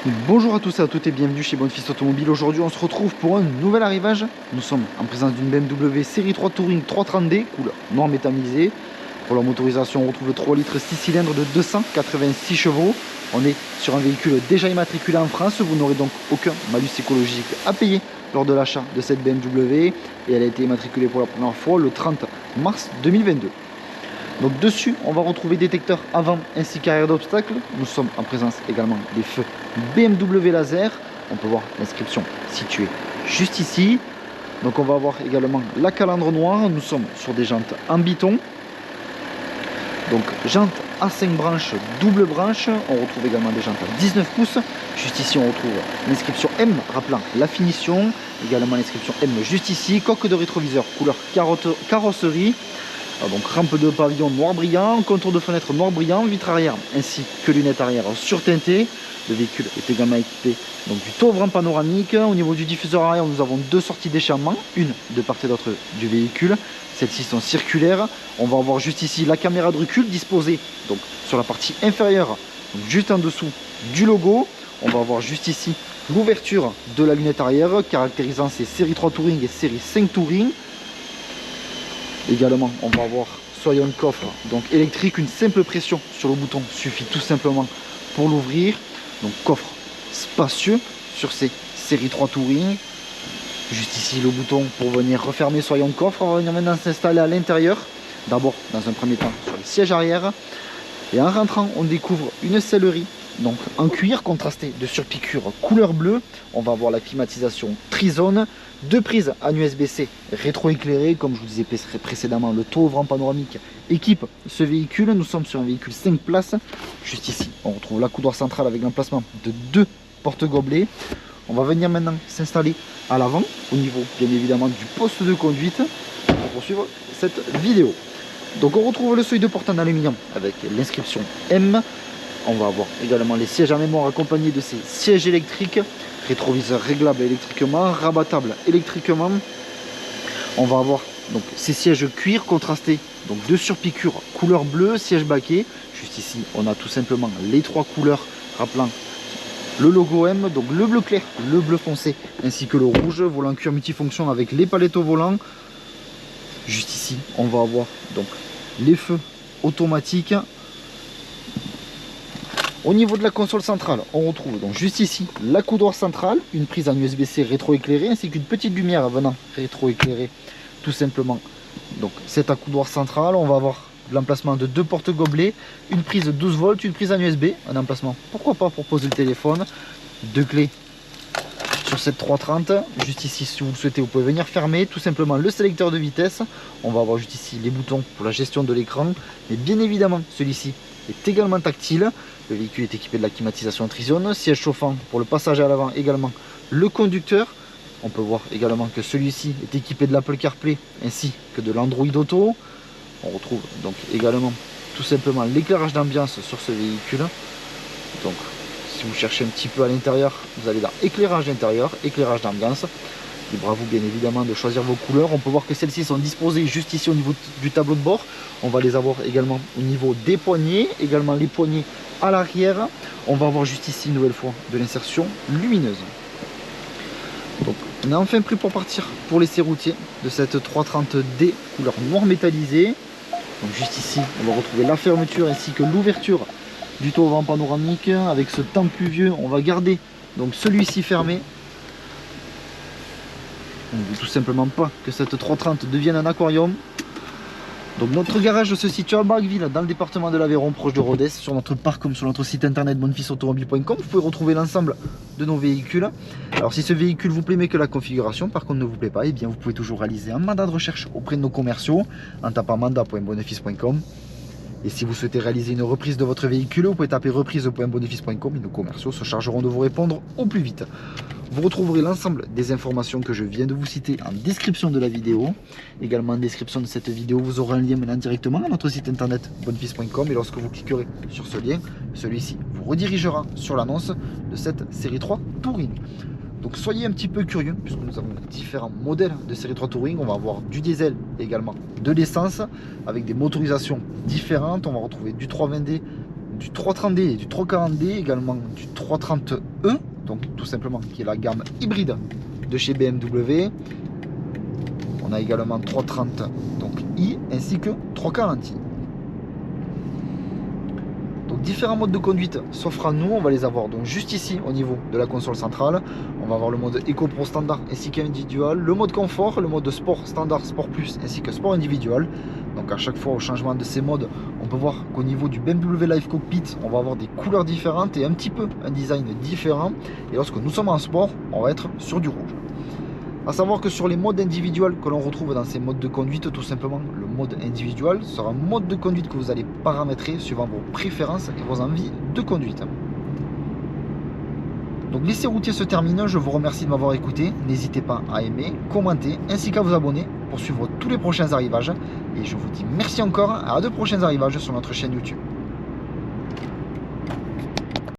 Bonjour à tous et à toutes et bienvenue chez Bonne Fils Automobile. Aujourd'hui on se retrouve pour un nouvel arrivage. Nous sommes en présence d'une BMW série 3 Touring 330D, couleur noir métallisé. Pour la motorisation on retrouve le 3 litres 6 cylindres de 286 chevaux. On est sur un véhicule déjà immatriculé en France, vous n'aurez donc aucun malus écologique à payer lors de l'achat de cette BMW. Et elle a été immatriculée pour la première fois le 30 mars 2022. Donc dessus, on va retrouver détecteur avant ainsi qu'arrière d'obstacles. Nous sommes en présence également des feux BMW laser. On peut voir l'inscription située juste ici. Donc on va avoir également la calandre noire. Nous sommes sur des jantes en biton. Donc jantes à 5 branches, double branche. On retrouve également des jantes à 19 pouces. Juste ici, on retrouve l'inscription M rappelant la finition. Également l'inscription M juste ici. Coque de rétroviseur couleur carrosserie. Donc rampe de pavillon noir brillant, contour de fenêtre noir brillant, vitre arrière ainsi que lunettes arrière surteintées. Le véhicule est également équipé donc du toit ouvrant panoramique. Au niveau du diffuseur arrière, nous avons deux sorties d'échappement, une de part et d'autre du véhicule. Celles-ci sont circulaires. On va avoir juste ici la caméra de recul disposée donc sur la partie inférieure, donc juste en dessous du logo. On va avoir juste ici l'ouverture de la lunette arrière caractérisant ces série 3 Touring et série 5 Touring. Également, on va avoir soyons de coffre donc électrique, une simple pression sur le bouton suffit tout simplement pour l'ouvrir. Donc coffre spacieux sur ces série 3 Touring. Juste ici le bouton pour venir refermer soyons de coffre. On va venir maintenant s'installer à l'intérieur. D'abord dans un premier temps sur le siège arrière. Et en rentrant, on découvre une sellerie donc en cuir contrasté de surpiqûre couleur bleue. On va avoir la climatisation trizone, deux prises en USB-C rétroéclairées. Comme je vous disais précédemment, le toit ouvrant panoramique équipe ce véhicule. Nous sommes sur un véhicule 5 places. Juste ici, on retrouve la coudoir centrale avec l'emplacement de deux porte-gobelets. On va venir maintenant s'installer à l'avant, au niveau bien évidemment du poste de conduite, pour poursuivre cette vidéo. Donc on retrouve le seuil de porte en aluminium avec l'inscription M. On va avoir également les sièges à mémoire accompagnés de ces sièges électriques, rétroviseur réglable électriquement, rabattable électriquement. On va avoir donc ces sièges cuir contrastés, donc de surpiqûre couleur bleue, siège baquet. Juste ici, on a tout simplement les trois couleurs rappelant le logo M, donc le bleu clair, le bleu foncé, ainsi que le rouge. Volant cuir multifonction avec les palettes au volant. Juste ici, on va avoir donc les feux automatiques. Au niveau de la console centrale, on retrouve donc juste ici la coudoir centrale, une prise en USB-C rétroéclairée ainsi qu'une petite lumière venant rétroéclairer tout simplement donc cette accoudoir centrale. On va avoir l'emplacement de deux porte-gobelets, une prise 12 volts, une prise en USB, un emplacement pourquoi pas pour poser le téléphone, deux clés sur cette 330. Juste ici, si vous le souhaitez, vous pouvez venir fermer tout simplement le sélecteur de vitesse. On va avoir juste ici les boutons pour la gestion de l'écran, mais bien évidemment celui-ci est également tactile. Le véhicule est équipé de la climatisation trizone, siège chauffant pour le passage à l'avant, également le conducteur. On peut voir également que celui-ci est équipé de l'Apple CarPlay ainsi que de l'Android Auto. On retrouve donc également tout simplement l'éclairage d'ambiance sur ce véhicule. Donc si vous cherchez un petit peu à l'intérieur, vous allez dans éclairage intérieur, éclairage d'ambiance. Libre à vous bien évidemment de choisir vos couleurs. On peut voir que celles-ci sont disposées juste ici au niveau du tableau de bord. On va les avoir également au niveau des poignées, également les poignées à l'arrière. On va avoir juste ici une nouvelle fois de l'insertion lumineuse. Donc on a enfin pris pour partir pour l'essai routier de cette 330D couleur noir métallisé. Donc juste ici on va retrouver la fermeture ainsi que l'ouverture du toit ouvrant panoramique. Avec ce temps pluvieux, on va garder donc celui-ci fermé. On ne veut tout simplement pas que cette 330 devienne un aquarium. Donc notre garage se situe à Barqueville, dans le département de l'Aveyron, proche de Rodez. Sur notre parc comme sur notre site internet bonnefilsautomobile.com, vous pouvez retrouver l'ensemble de nos véhicules. Alors si ce véhicule vous plaît mais que la configuration par contre ne vous plaît pas, et bien vous pouvez toujours réaliser un mandat de recherche auprès de nos commerciaux en tapant mandat.bonnefils.com. Et si vous souhaitez réaliser une reprise de votre véhicule, vous pouvez taper reprise.bonnefils.com et nos commerciaux se chargeront de vous répondre au plus vite. Vous retrouverez l'ensemble des informations que je viens de vous citer en description de la vidéo. Également en description de cette vidéo, vous aurez un lien menant directement à notre site internet bonnefils.com. Et lorsque vous cliquerez sur ce lien, celui-ci vous redirigera sur l'annonce de cette série 3 Touring. Donc soyez un petit peu curieux puisque nous avons différents modèles de série 3 Touring. On va avoir du diesel et également de l'essence avec des motorisations différentes. On va retrouver du 320D, du 330D et du 340D, également du 330e, donc tout simplement qui est la gamme hybride de chez BMW. On a également 330 donc i ainsi que 340i. Donc différents modes de conduite s'offrent à nous, on va les avoir donc juste ici au niveau de la console centrale. On va avoir le mode Eco Pro standard ainsi qu'individual, le mode confort, le mode sport standard, sport plus ainsi que sport individual. Donc à chaque fois au changement de ces modes, on peut voir qu'au niveau du BMW Live Cockpit, on va avoir des couleurs différentes et un petit peu un design différent. Et lorsque nous sommes en sport, on va être sur du rouge. A savoir que sur les modes individuels que l'on retrouve dans ces modes de conduite, tout simplement, le mode individuel sera un mode de conduite que vous allez paramétrer suivant vos préférences et vos envies de conduite. Donc l'essai routier se termine, je vous remercie de m'avoir écouté, n'hésitez pas à aimer, commenter ainsi qu'à vous abonner pour suivre tous les prochains arrivages et je vous dis merci encore, à de prochains arrivages sur notre chaîne YouTube.